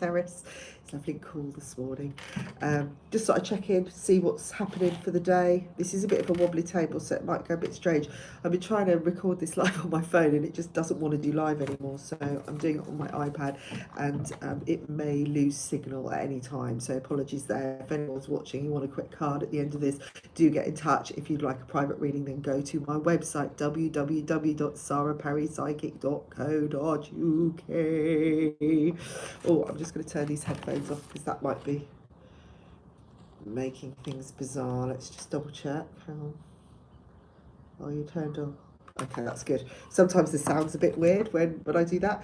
terrace. It's lovely and cool this morning. Just sort of check in, see what's happening for the day. This is a bit of a wobbly table, so it might go a bit strange. I've been trying to record this live on my phone and it just doesn't want to do live anymore, so I'm doing it on my iPad, and it may lose signal at any time, so apologies there. If anyone's watching, you want a quick card at the end of this, do get in touch. If you'd like a private reading, then go to my website, www.saraperrypsychic.co.uk. Oh, I'm just going to turn these headphones off because that might be making things bizarre. Let's just double check. Hang on. Oh, you turned on. Okay, that's good. Sometimes the sound's a bit weird when I do that.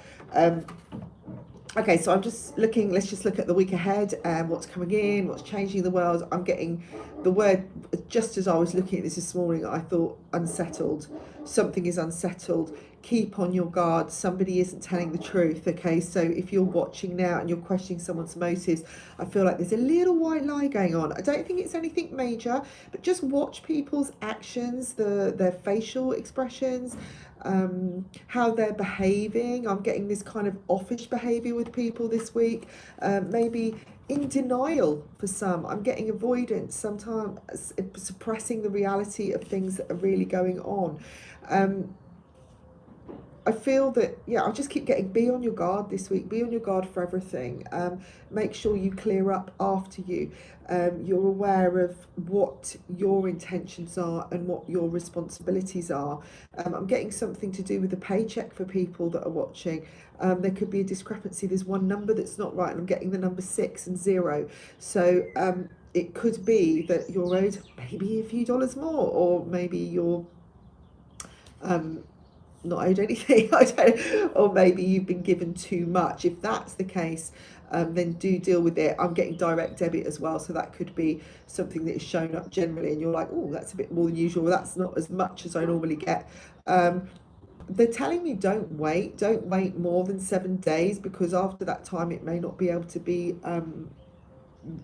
Okay, so I'm just looking, let's just look at the week ahead and what's coming in, what's changing in the world. I'm getting the word, just as I was looking at this morning, I thought unsettled. Something is unsettled. Keep on your guard. Somebody isn't telling the truth, okay? So if you're watching now and you're questioning someone's motives, I feel like there's a little white lie going on. I don't think it's anything major, but just watch people's actions, their facial expressions, how they're behaving. I'm getting this kind of offish behaviour with people this week, maybe in denial for some. I'm getting avoidance, sometimes suppressing the reality of things that are really going on. I feel that, yeah, I'll just keep getting, be on your guard this week, be on your guard for everything. Make sure you clear up after you. You're aware of what your intentions are and what your responsibilities are. I'm getting something to do with the paycheck for people that are watching. There could be a discrepancy. There's one number that's not right, and I'm getting the number 6 and 0. So it could be that you're owed maybe a few dollars more, or maybe you're not owed anything, I don't, or maybe you've been given too much. If that's the case, then do deal with it. I'm getting direct debit as well, so that could be something that is shown up generally and you're like, oh, that's a bit more than usual, that's not as much as I normally get. They're telling me don't wait more than 7 days, because after that time it may not be able to be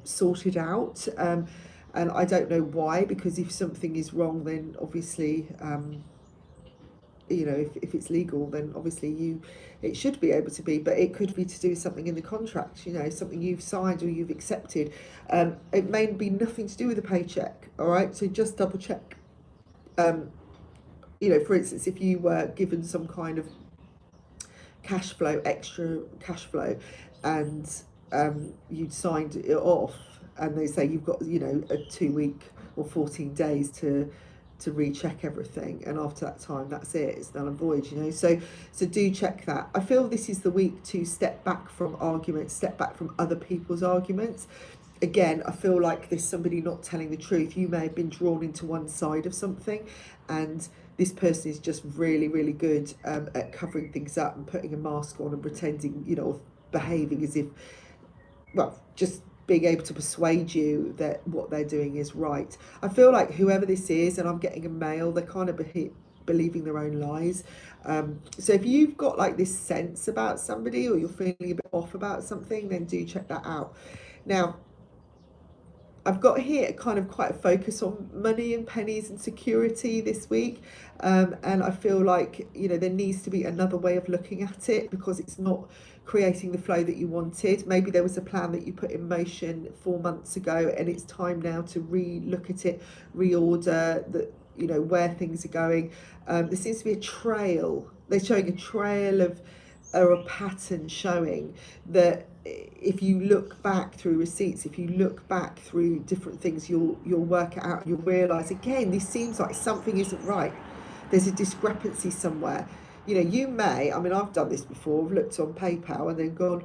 sorted out, and I don't know why, because if something is wrong, then obviously you know, if it's legal, then obviously it should be able to be, but it could be to do with something in the contract, you know, something you've signed or you've accepted. It may be nothing to do with the paycheck, all right? So just double check. You know, for instance, if you were given some kind of cash flow, extra cash flow, and you'd signed it off, and they say you've got, you know, a 2-week or 14 days to recheck everything, and after that time that's it, it's null and void, you know. So do check that. I feel this is the week to step back from arguments, step back from other people's arguments. Again, I feel like there's somebody not telling the truth. You may have been drawn into one side of something, and this person is just really, really good at covering things up and putting a mask on and pretending, you know, behaving as if, well, just being able to persuade you that what they're doing is right. I feel like whoever this is, and I'm getting a male, they're kind of believing their own lies. So if you've got like this sense about somebody, or you're feeling a bit off about something, then do check that out. Now, I've got here kind of quite a focus on money and pennies and security this week, and I feel like, you know, there needs to be another way of looking at it, because it's not creating the flow that you wanted. Maybe there was a plan that you put in motion 4 months ago, and it's time now to re-look at it, reorder the, you know, where things are going. There seems to be a trail. They're showing a trail of, or a pattern showing that if you look back through receipts, if you look back through different things, you'll work it out. You'll realise, again, this seems like something isn't right. There's a discrepancy somewhere. You know, you may, I mean, I've done this before, I've looked on PayPal and then gone,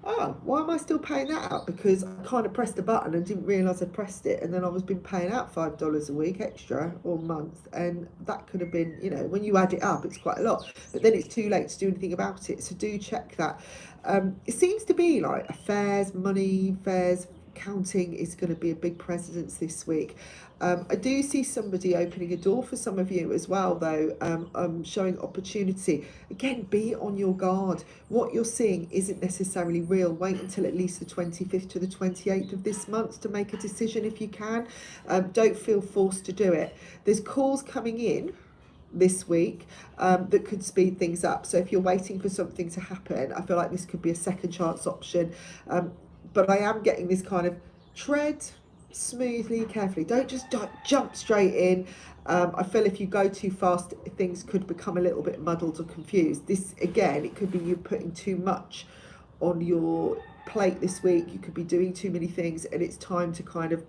oh, why am I still paying that out? Because I kind of pressed a button and didn't realise I pressed it, and then I was been paying out $5 a week extra or a month, and that could have been, you know, when you add it up, it's quite a lot, but then it's too late to do anything about it. So do check that. It seems to be like affairs, money, affairs, counting is going to be a big presence this week. I do see somebody opening a door for some of you as well, though, showing opportunity. Again, be on your guard. What you're seeing isn't necessarily real. Wait until at least the 25th to the 28th of this month to make a decision if you can. Don't feel forced to do it. There's calls coming in this week that could speed things up. So if you're waiting for something to happen, I feel like this could be a second chance option. But I am getting this kind of tread smoothly, carefully. Don't just jump straight in. I feel if you go too fast, things could become a little bit muddled or confused. This, again, it could be you putting too much on your plate this week. You could be doing too many things, and it's time to kind of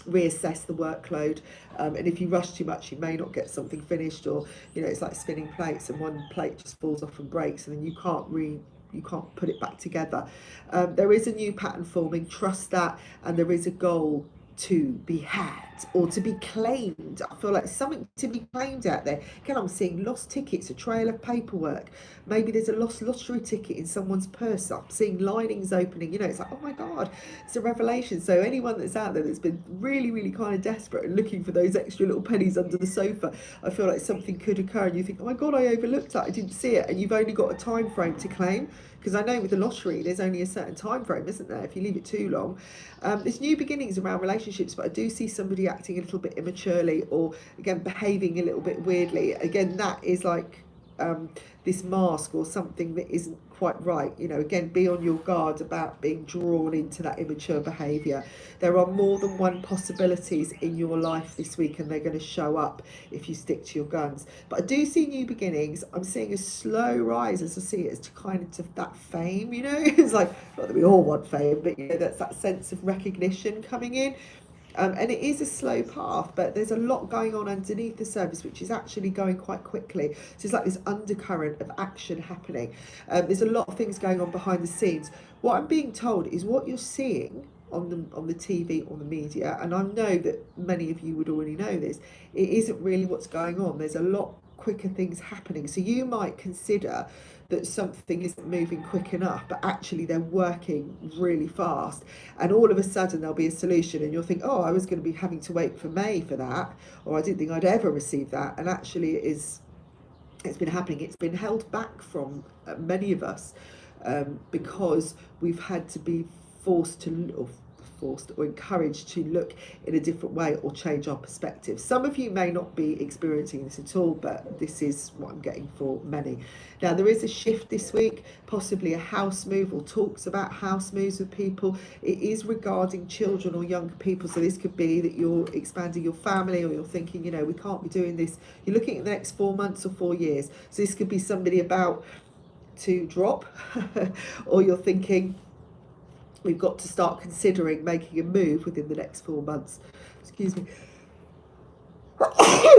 reassess the workload. And if you rush too much, you may not get something finished, or it's like spinning plates and one plate just falls off and breaks, and then you can't put it back together. There is a new pattern forming, trust that, and there is a goal to be had or to be claimed. I feel like something to be claimed out there. Again, I'm seeing lost tickets, a trail of paperwork. Maybe there's a lost lottery ticket in someone's purse. I'm seeing linings opening. It's like, oh my God, it's a revelation. So anyone that's out there that's been really, really kind of desperate and looking for those extra little pennies under the sofa, I feel like something could occur and you think, oh my God, I overlooked that, I didn't see it. And you've only got a time frame to claim. Because I know with the lottery, there's only a certain time frame, isn't there, if you leave it too long. There's new beginnings around relationships, but I do see somebody acting a little bit immaturely, or, again, behaving a little bit weirdly. Again, that is like this mask or something that isn't quite right. Again, be on your guard about being drawn into that immature behaviour. There are more than one possibilities in your life this week, and they're going to show up if you stick to your guns. But I do see new beginnings. I'm seeing a slow rise, as I see it, as to kind of that fame. It's like, not that we all want fame, but that's that sense of recognition coming in. And it is a slow path, but there's a lot going on underneath the surface, which is actually going quite quickly. So it's like this undercurrent of action happening. There's a lot of things going on behind the scenes. What I'm being told is what you're seeing on the TV or the media, and I know that many of you would already know this, it isn't really what's going on. There's a lot quicker things happening. So you might consider that something isn't moving quick enough, but actually they're working really fast, and all of a sudden there'll be a solution, and you'll think, oh, I was going to be having to wait for May for that, or I didn't think I'd ever receive that. And actually it's been happening. It's been held back from many of us because we've had to be forced or encouraged to look in a different way or change our perspective. Some of you may not be experiencing this at all, but this is what I'm getting for many. Now, there is a shift this week, possibly a house move or talks about house moves with people. It is regarding children or younger people. So this could be that you're expanding your family, or you're thinking, we can't be doing this. You're looking at the next 4 months or 4 years. So this could be somebody about to drop or you're thinking, we've got to start considering making a move within the next 4 months. Excuse me.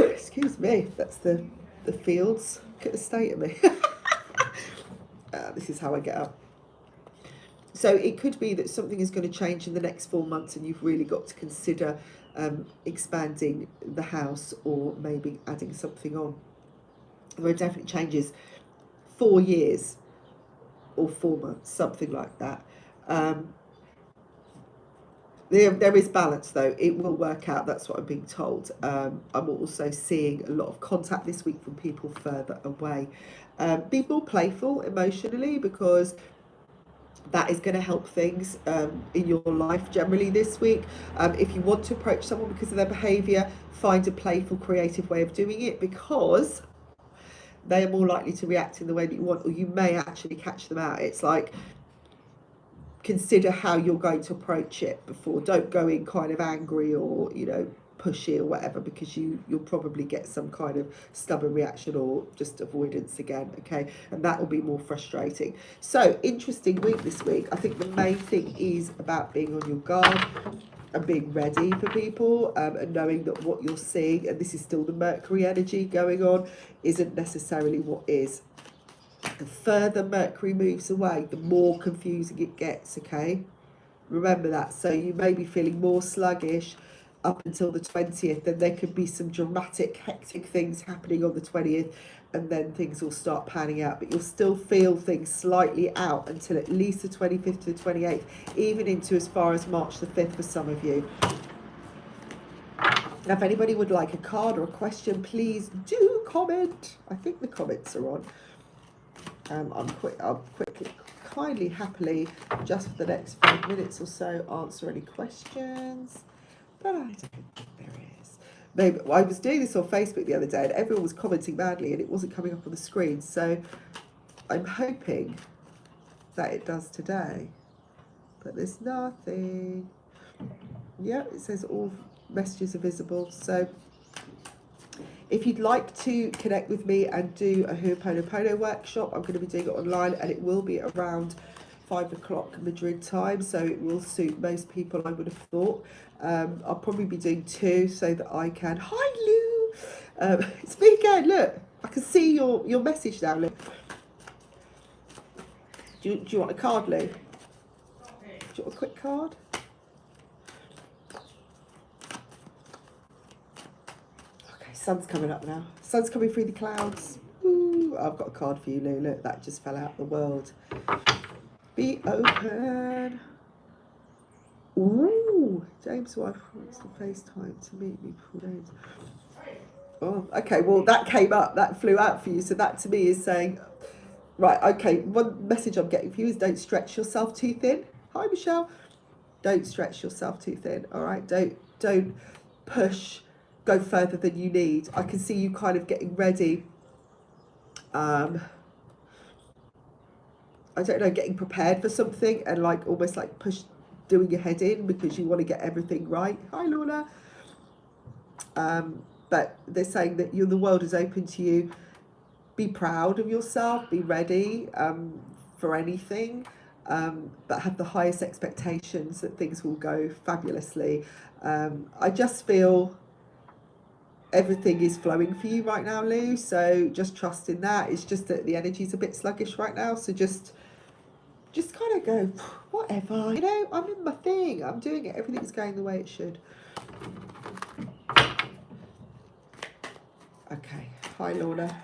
Excuse me. That's the fields. Look at the state of me. This is how I get up. So it could be that something is going to change in the next 4 months, and you've really got to consider expanding the house, or maybe adding something on. There are definitely changes. 4 years or 4 months, something like that. There is balance, though. It will work out. That's what I'm being told. I'm also seeing a lot of contact this week from people further away. Be more playful emotionally, because that is going to help things in your life generally this week. If you want to approach someone because of their behaviour, find a playful, creative way of doing it, because they are more likely to react in the way that you want, or you may actually catch them out. It's like, consider how you're going to approach it before. Don't go in kind of angry or pushy or whatever, because you'll probably get some kind of stubborn reaction or just avoidance again. Okay, and that will be more frustrating. So interesting week this week. I think the main thing is about being on your guard and being ready for people, and knowing that what you're seeing, and this is still the Mercury energy going on, isn't necessarily what is. The further Mercury moves away, the more confusing it gets, okay? Remember that. So you may be feeling more sluggish up until the 20th, then there could be some dramatic, hectic things happening on the 20th, and then things will start panning out. But you'll still feel things slightly out until at least the 25th to the 28th, even into as far as March the 5th for some of you. Now, if anybody would like a card or a question, please do comment. I think the comments are on. I'll quickly, kindly, happily, just for the next 5 minutes or so, answer any questions. But I don't think there is. I was doing this on Facebook the other day and everyone was commenting badly and it wasn't coming up on the screen. So I'm hoping that it does today. But there's nothing. Yeah, it says all messages are visible. So if you'd like to connect with me and do a Ho'oponopono workshop, I'm going to be doing it online and it will be around 5 o'clock Madrid time, so it will suit most people, I would have thought. I'll probably be doing 2 so that I can... Hi, Lou! It's me again, look. I can see your message now, Lou. Do you want a card, Lou? Do you want a quick card? Okay, sun's coming up now. Sun's coming through the clouds. Ooh, I've got a card for you, Lou. Look, that just fell out of the world. Be open. Ooh, James' wife wants to FaceTime to meet me before James. Oh, okay, well, that came up, that flew out for you. So that to me is saying, right, okay, one message I'm getting for you is don't stretch yourself too thin. Hi, Michelle. Don't stretch yourself too thin, all right? Don't push, go further than you need. I can see you kind of getting ready. I don't know, getting prepared for something and like almost like doing your head in because you want to get everything right. Hi, Lorna. But they're saying that the world is open to you. Be proud of yourself, be ready for anything, but have the highest expectations that things will go fabulously. I just feel everything is flowing for you right now, Lou, so just trust in that. It's just that the energy's a bit sluggish right now, so just kind of go, whatever, you know, I'm in my thing, I'm doing it, everything's going the way it should. Okay, hi, Lorna.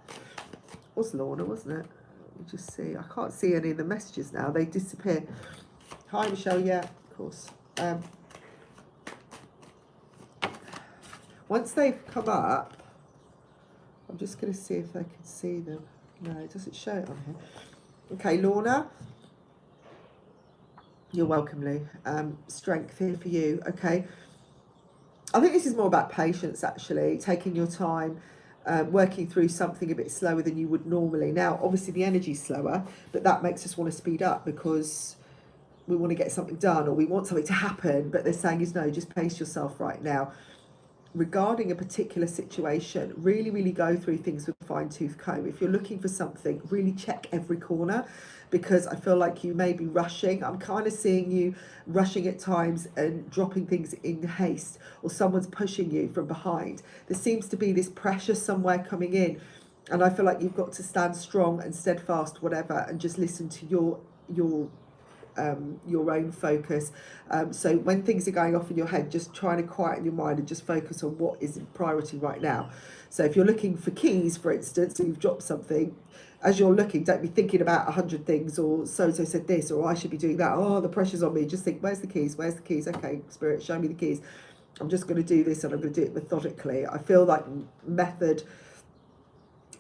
It was Lorna, wasn't it? Let me just see, I can't see any of the messages now, they disappear. Hi, Michelle, yeah, of course. Once they've come up, I'm just going to see if I can see them. No, it doesn't show it on here. Okay, Lorna. You're welcome, Lou. Strength here for you. Okay. I think this is more about patience, actually. Taking your time, working through something a bit slower than you would normally. Now, obviously, the energy's slower, but that makes us want to speed up because we want to get something done or we want something to happen. But they're saying is no, just pace yourself right now. Regarding a particular situation, really go through things with a fine-tooth comb. If you're looking for something, really check every corner because I feel like you may be rushing. I'm kind of seeing you rushing at times and dropping things in haste, or someone's pushing you from behind. There seems to be this pressure somewhere coming in, and I feel like you've got to stand strong and steadfast, whatever, and just listen to your own focus. So when things are going off in your head, just trying to quieten your mind and just focus on what is in priority right now. So if you're looking for keys, for instance, and you've dropped something, as you're looking, don't be thinking about 100 things, or so-and-so said this, or I should be doing that. Oh, the pressure's on me. Just think, where's the keys? Where's the keys? Okay, Spirit, show me the keys. I'm just going to do this and I'm going to do it methodically. I feel like method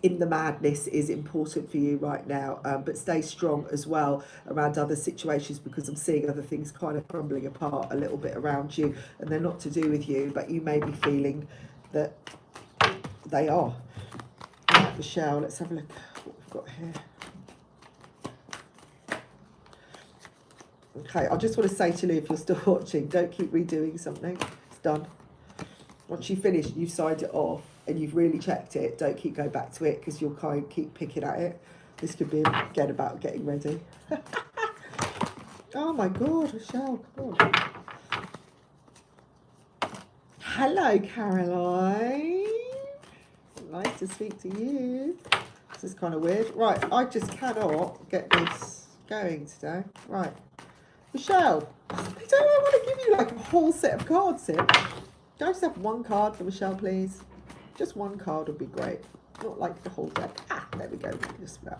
in the madness is important for you right now, but stay strong as well around other situations because I'm seeing other things kind of crumbling apart a little bit around you, and they're not to do with you, but you may be feeling that they are. Right, Michelle, let's have a look what we've got here. Okay, I just want to say to you, if you're still watching, don't keep redoing something. It's done. Once you finish, you've signed it off and you've really checked it, don't keep going back to it because you'll kind of keep picking at it. This could be again about getting ready. Oh my God, Michelle, come on. Hello, Caroline. Nice to speak to you. This is kind of weird. Right, I just cannot get this going today. Right, Michelle, I don't want to give you like a whole set of cards here. Can I just have one card for Michelle, please? Just one card would be great. Not like the whole deck. Ah, there we go. Just that.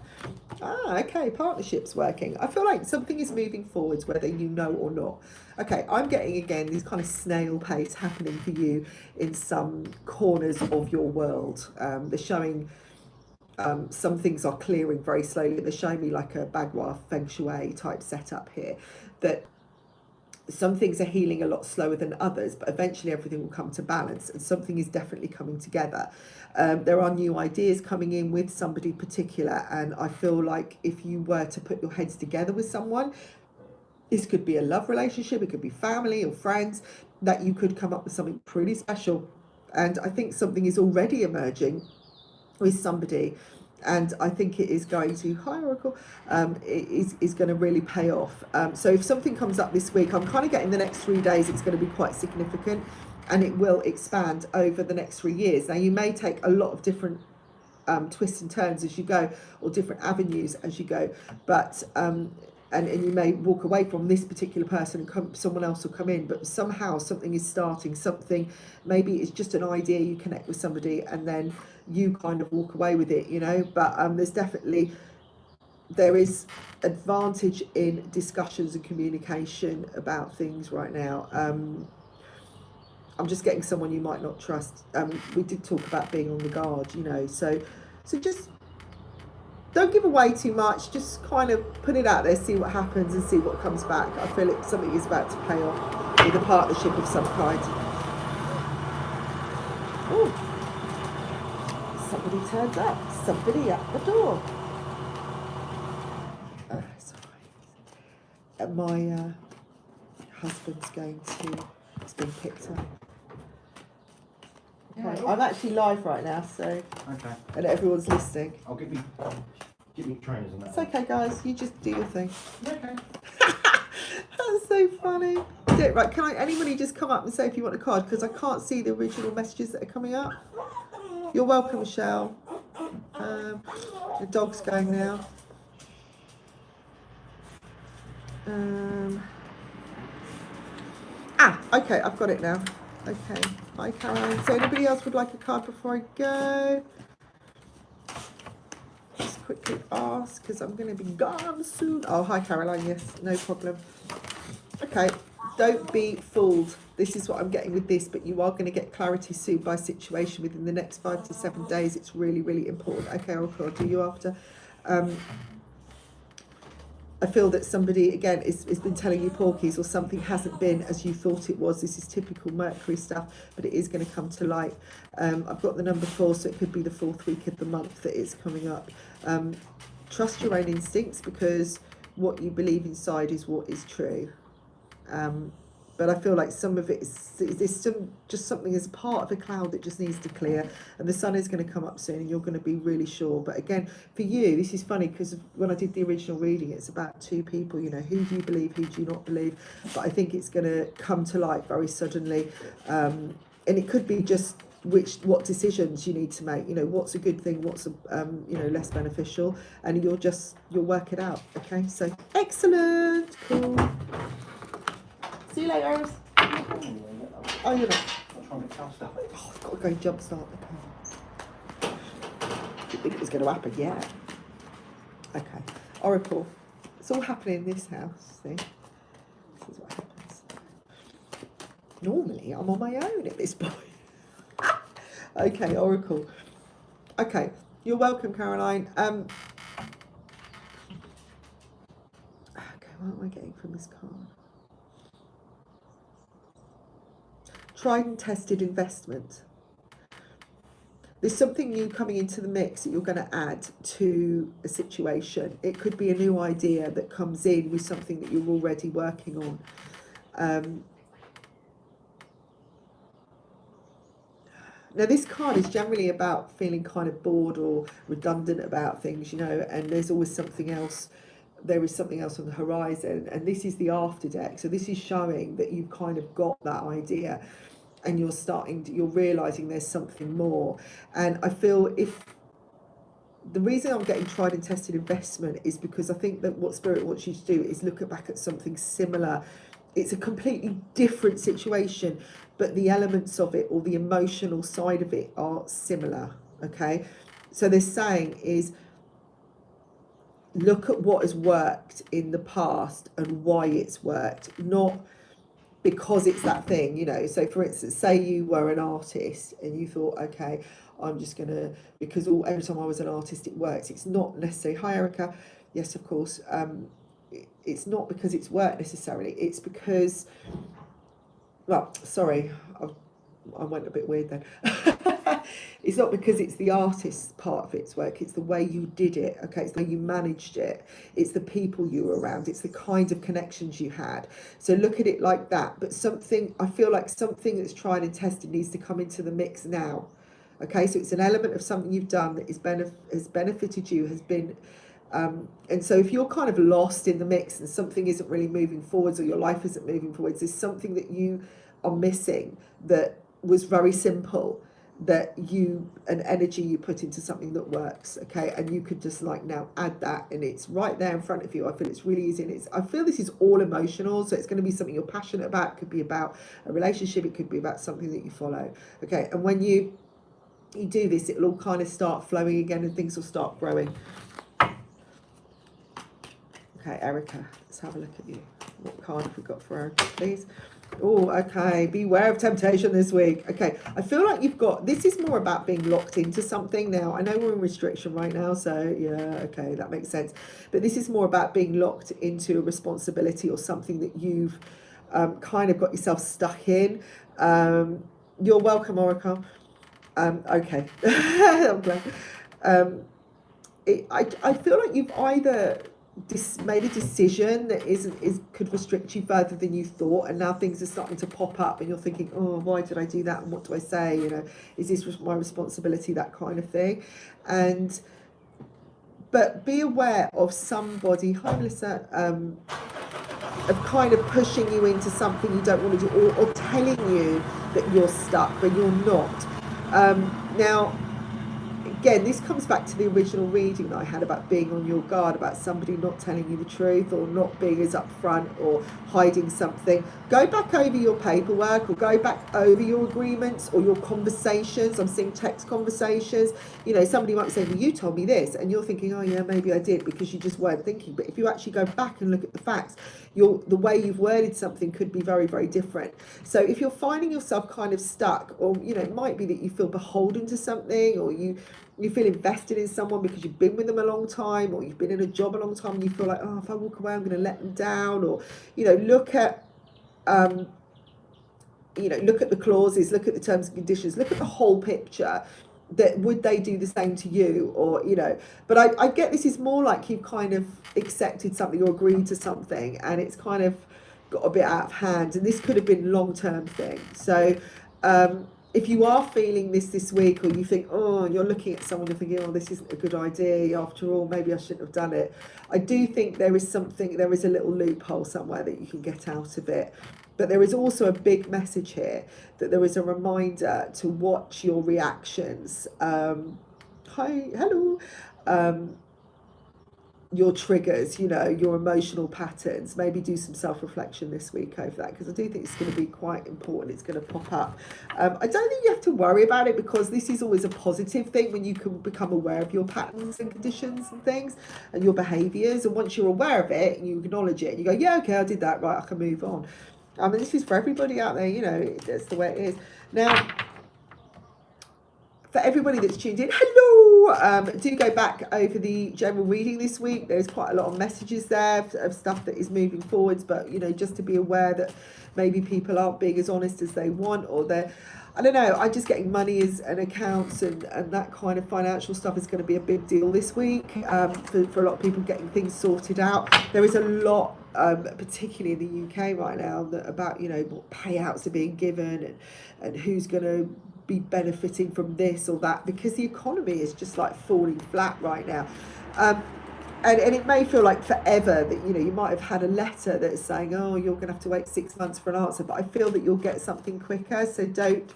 Ah, okay. Partnership's working. I feel like something is moving forwards, whether you know or not. Okay, I'm getting, again, these kind of snail pace happening for you in some corners of your world. They're showing some things are clearing very slowly. They're showing me like a Bagua Feng Shui type setup here. That some things are healing a lot slower than others, but eventually everything will come to balance, and something is definitely coming together. There are new ideas coming in with somebody particular, and I feel like if you were to put your heads together with someone, this could be a love relationship, it could be family or friends, that you could come up with something pretty special. And I think something is already emerging with somebody, and I think it is going to, hi Oracle, is going to really pay off. So if something comes up this week, I'm kind of getting the next 3 days, it's going to be quite significant, and it will expand over the next 3 years. Now you may take a lot of different twists and turns as you go, or different avenues as you go, but and you may walk away from this particular person and someone else will come in, but somehow something is starting, something, maybe it's just an idea, you connect with somebody and then you kind of walk away with it, you know. But there is advantage in discussions and communication about things right now. I'm just getting someone you might not trust. We did talk about being on the guard, you know, so just don't give away too much, just kind of put it out there, see what happens and see what comes back. I feel like something is about to pay off with a partnership of some kind. Oh, somebody turns up, somebody at the door. Sorry. My husband's going to, it's been picked up. Okay. I'm actually live right now, so okay, and everyone's listening. I'll give me trainers on that. It's okay, guys. You just do your thing. Okay. That's so funny. Right, can anybody just come up and say if you want a card, because I can't see the original messages that are coming up. You're welcome, Michelle. The dog's going now. Okay, I've got it now. Okay, hi Caroline. So anybody else would like a card before I go? Just quickly ask, because I'm going to be gone soon. Oh, hi Caroline, yes, no problem. Okay, don't be fooled. This is what I'm getting with this, but you are going to get clarity soon by situation within the next 5 to 7 days. It's really, really important. Okay, I'll do you after. I feel that somebody, again, has been telling you porkies, or something hasn't been as you thought it was. This is typical Mercury stuff, but it is going to come to light. I've got the number 4, so it could be the 4th week of the month that it's coming up. Trust your own instincts, because what you believe inside is what is true. But I feel like some of it is just something as part of a cloud that just needs to clear, and the sun is going to come up soon and you're going to be really sure. But again, for you, this is funny, because when I did the original reading, it's about 2 people, you know, who do you believe, who do you not believe? But I think it's going to come to light very suddenly, and it could be just what decisions you need to make, you know, what's a good thing, what's less beneficial, and you'll work it out. Okay, so excellent, cool. See you later. Oh, you're not. Oh, I've got to go jump start the car. Didn't think it was going to happen yet. Okay. Oracle. It's all happening in this house, see? This is what happens. Normally, I'm on my own at this point. Okay, Oracle. Okay. You're welcome, Caroline. Okay, what am I getting from this card? Tried and tested investment. There's something new coming into the mix that you're going to add to a situation. It could be a new idea that comes in with something that you're already working on. Now, this card is generally about feeling kind of bored or redundant about things, you know, and there's always something else. There is something else on the horizon, and this is the after deck. So this is showing that you've kind of got that idea, and you're realizing there's something more. And I feel the reason I'm getting tried and tested investment is because I think that what Spirit wants you to do is look back at something similar. It's a completely different situation, but the elements of it, or the emotional side of it, are similar. Okay, so they're saying is, look at what has worked in the past and why it's worked, not because it's that thing, you know. So for instance, say you were an artist and you thought, okay, I'm just gonna, because every time I was an artist it works. It's not necessarily, hi Erica, yes of course, it's not because it's work necessarily. It's because, well, sorry, I went a bit weird then. It's not because it's the artist's part of its work, it's the way you did it, okay? It's the way you managed it, it's the people you were around, it's the kind of connections you had. So look at it like that. But I feel like something that's tried and tested needs to come into the mix now. Okay, so it's an element of something you've done that has benefited you, has been, and so if you're kind of lost in the mix and something isn't really moving forwards, or your life isn't moving forwards, there's something that you are missing that was very simple, that an energy you put into something that works, okay? And you could just like now add that, and it's right there in front of you. I feel it's really easy, and I feel this is all emotional, so it's going to be something you're passionate about. It could be about a relationship, it could be about something that you follow, okay? And when you do this, it'll all kind of start flowing again, and things will start growing. Okay, Erica, let's have a look at you. What card have we got for Erica, please? Oh, okay. Beware of temptation this week. Okay, I feel like this is more about being locked into something now. I know we're in restriction right now, so yeah, okay, that makes sense. But this is more about being locked into a responsibility or something that you've kind of got yourself stuck in. You're welcome, Oracle. Okay, I'm glad. I feel like you've either made a decision that could restrict you further than you thought, and now things are starting to pop up, and you're thinking, oh, why did I do that, and what do I say? Is this my responsibility? That kind of thing, but be aware of somebody, hi Melissa, of kind of pushing you into something you don't want to do, or telling you that you're stuck, but you're not. Now, again, this comes back to the original reading that I had about being on your guard, about somebody not telling you the truth, or not being as upfront, or hiding something. Go back over your paperwork, or go back over your agreements or your conversations. I'm seeing text conversations. Somebody might be saying, well, you told me this, and you're thinking, oh yeah, maybe I did, because you just weren't thinking. But if you actually go back and look at the facts, the way you've worded something could be very, very different. So if you're finding yourself kind of stuck, or it might be that you feel beholden to something, or you feel invested in someone because you've been with them a long time, or you've been in a job a long time, and you feel like, oh, if I walk away, I'm going to let them down. Or look at look at the clauses, look at the terms and conditions, look at the whole picture. That would they do the same to you, or but I get this is more like you've kind of accepted something or agreed to something, and it's kind of got a bit out of hand, and this could have been a long-term thing. So if you are feeling this week, or you think, oh, you're looking at someone, you're thinking, oh, this isn't a good idea, after all, maybe I shouldn't have done it, I do think there is a little loophole somewhere that you can get out of it. But there is also a big message here, that there is a reminder to watch your reactions. Hello. Your triggers, your emotional patterns. Maybe do some self-reflection this week over that, because I do think it's going to be quite important. It's going to pop up. I don't think you have to worry about it, because this is always a positive thing when you can become aware of your patterns and conditions and things and your behaviours. And once you're aware of it and you acknowledge it, and you go, yeah, okay, I did that, right, I can move on. This is for everybody out there, that's the way it is. Now, for everybody that's tuned in, hello! Do go back over the general reading this week. There's quite a lot of messages there of stuff that is moving forwards, but, just to be aware that maybe people aren't being as honest as they want, or they're, I don't know, I'm just getting money and accounts and that kind of financial stuff is going to be a big deal this week for a lot of people getting things sorted out. There is a lot, particularly in the UK right now, about, what payouts are being given and who's going to be benefiting from this or that, because the economy is just like falling flat right now. And it may feel like forever that, you might have had a letter that's saying, oh, you're going to have to wait 6 months for an answer, but I feel that you'll get something quicker. So don't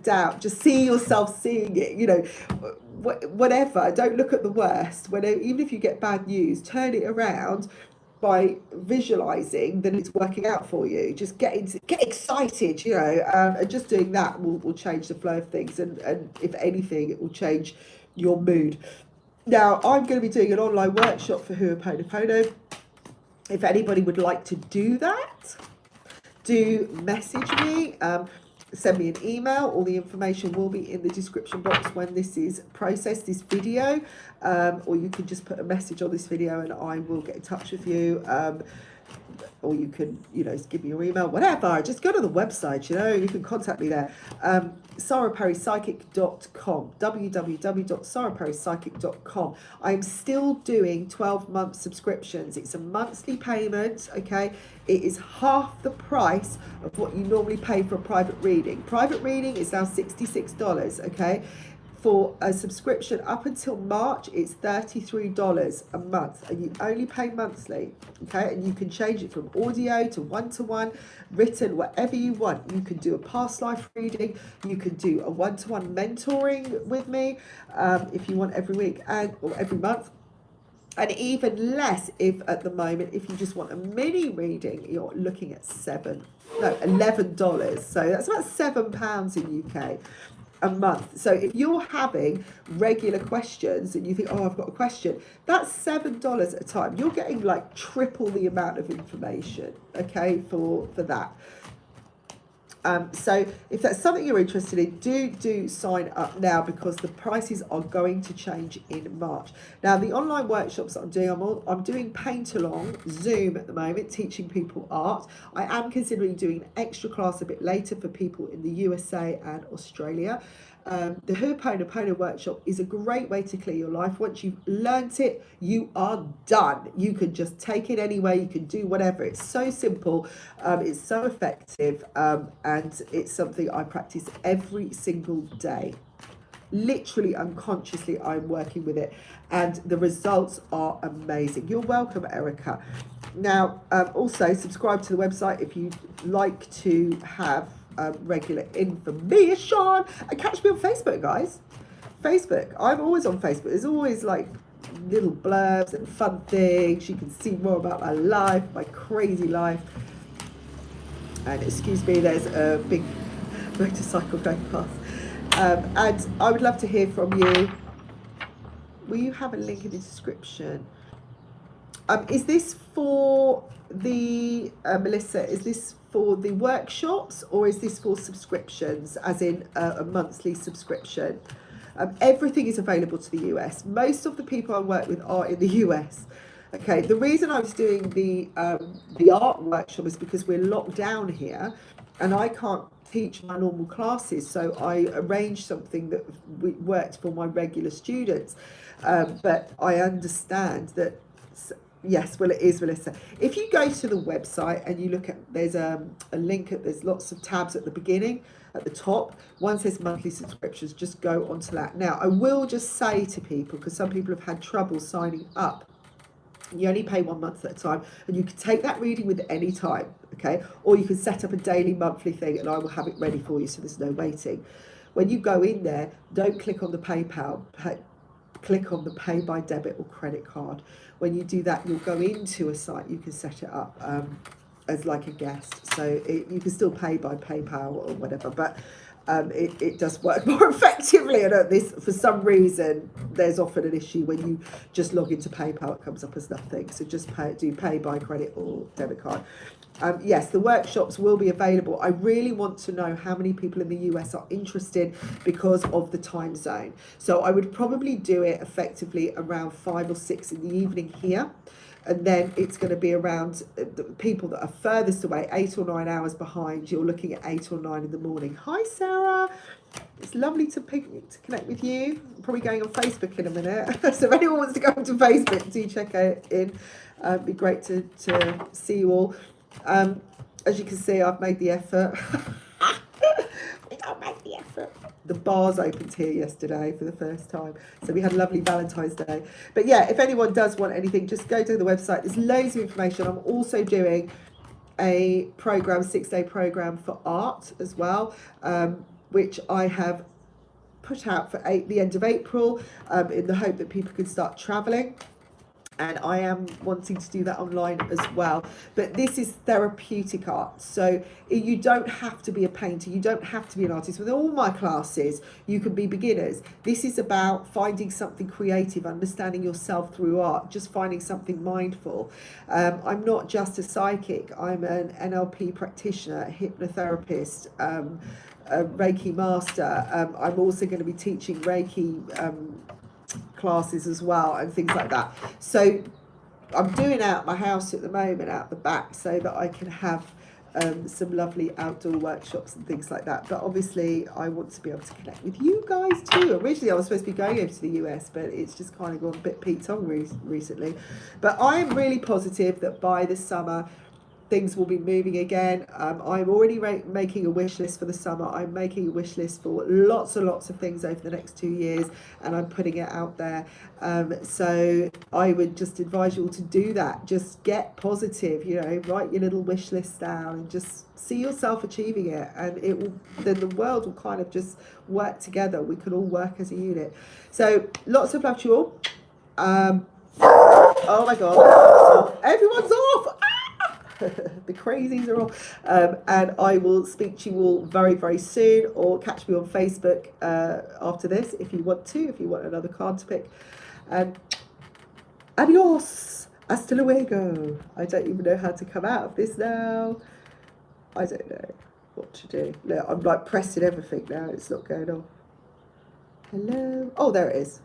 doubt, just see yourself seeing it, whatever. Don't look at the worst. Even if you get bad news, turn it around by visualizing that it's working out for you. Just get excited, and just doing that will change the flow of things, and if anything, it will change your mood. Now, I'm going to be doing an online workshop for Ho'oponopono. If anybody would like to do that, do message me. send me an email. All the information will be in the description box when this is processed, this video, or you can just put a message on this video and I will get in touch with you. Or you can, give me your email, whatever. Just go to the website, you can contact me there. SaraPerryPsychic.com, www.SaraPerryPsychic.com. I'm still doing 12-month subscriptions. It's a monthly payment, okay? It is half the price of what you normally pay for a private reading. Private reading is now $66, okay? For a subscription up until March, it's $33 a month, and you only pay monthly, okay? And you can change it from audio to one-to-one, written, whatever you want. You can do a past life reading, you can do a one-to-one mentoring with me if you want every week or every month. And even less if at the moment, if you just want a mini reading, you're looking at $11. So that's about £7 in UK a month. So if you're having regular questions and you think, oh, I've got a question, that's $7 at a time. You're getting like triple the amount of information, okay, for that. So if that's something you're interested in, do sign up now, because the prices are going to change in March. Now, the online workshops that I'm doing paint along Zoom at the moment, teaching people art. I am considering doing an extra class a bit later for people in the USA and Australia. The Ho'oponopono workshop is a great way to clear your life. Once you've learnt it, you are done. You can just take it anywhere. You can do whatever. It's so simple. It's so effective. And it's something I practice every single day. Literally, unconsciously, I'm working with it. And the results are amazing. You're welcome, Erica. Now, also subscribe to the website if you'd like to have regular information, and catch me on Facebook, guys. Facebook, I'm always on Facebook. There's always like little blurbs and fun things. You can see more about my life, my crazy life. And excuse me, there's a big motorcycle going past. And I would love to hear from you. Will you have a link in the description? Is this for the Melissa? Is this for the workshops, or is this for subscriptions, as in a monthly subscription? Everything is available to the US. Most of the people I work with are in the US. Okay, the reason I was doing the art workshop is because we're locked down here, and I can't teach my normal classes, so I arranged something that worked for my regular students. But I understand that. Yes, well, it is, Melissa. If you go to the website and you look at, there's a link, there's lots of tabs at the beginning, at the top. One says monthly subscriptions, just go onto that. Now, I will just say to people, because some people have had trouble signing up, you only pay 1 month at a time, and you can take that reading with any time, okay? Or you can set up a daily, monthly thing, and I will have it ready for you, so there's no waiting. When you go in there, don't click on the PayPal, click on the pay by debit or credit card. When you do that, you'll go into a site, you can set it up as like a guest. So you can still pay by PayPal or whatever, but it does work more effectively. And this, for some reason, there's often an issue when you just log into PayPal, it comes up as nothing. So just do pay by credit or debit card. Yes, the workshops will be available. I really want to know how many people in the US are interested because of the time zone. So I would probably do it effectively around 5 or 6 in the evening here. And then it's going to be around the people that are furthest away, 8 or 9 hours behind. You're looking at 8 or 9 in the morning. Hi, Sarah. It's lovely to connect with you. I'm probably going on Facebook in a minute. So if anyone wants to go to Facebook, do check it in. It'd be great to see you all. As you can see, I've made the effort. We don't make the effort. The bars opened here yesterday for the first time, so we had a lovely Valentine's Day. But yeah, if anyone does want anything, just go to the website. There's loads of information. I'm also doing a program, 6-day program for art as well, which I have put out for the end of April, in the hope that people can start traveling. And I am wanting to do that online as well. But this is therapeutic art. So you don't have to be a painter. You don't have to be an artist. With all my classes, you can be beginners. This is about finding something creative, understanding yourself through art, just finding something mindful. I'm not just a psychic. I'm an NLP practitioner, hypnotherapist, a Reiki master. I'm also going to be teaching Reiki classes as well and things like that. So I'm doing out my house at the moment, out the back, so that I can have some lovely outdoor workshops and things like that. But obviously I want to be able to connect with you guys too. Originally I was supposed to be going over to the US, but it's just kind of gone a bit Pete Tong recently. But I'm really positive that by the summer things will be moving again. I'm already making a wish list for the summer. I'm making a wish list for lots and lots of things over the next 2 years, and I'm putting it out there. So I would just advise you all to do that. Just get positive, you know, write your little wish list down and just see yourself achieving it, and it will, then the world will kind of just work together. We can all work as a unit. So lots of love to you all. Oh my God, everyone's off. The crazies are off. And I will speak to you all very, very soon, or catch me on Facebook after this if you want to, if you want another card to pick. Adios, hasta luego. I don't even know how to come out of this now. I don't know what to do. Look, I'm like pressing everything now. It's not going on. Hello. Oh, there it is.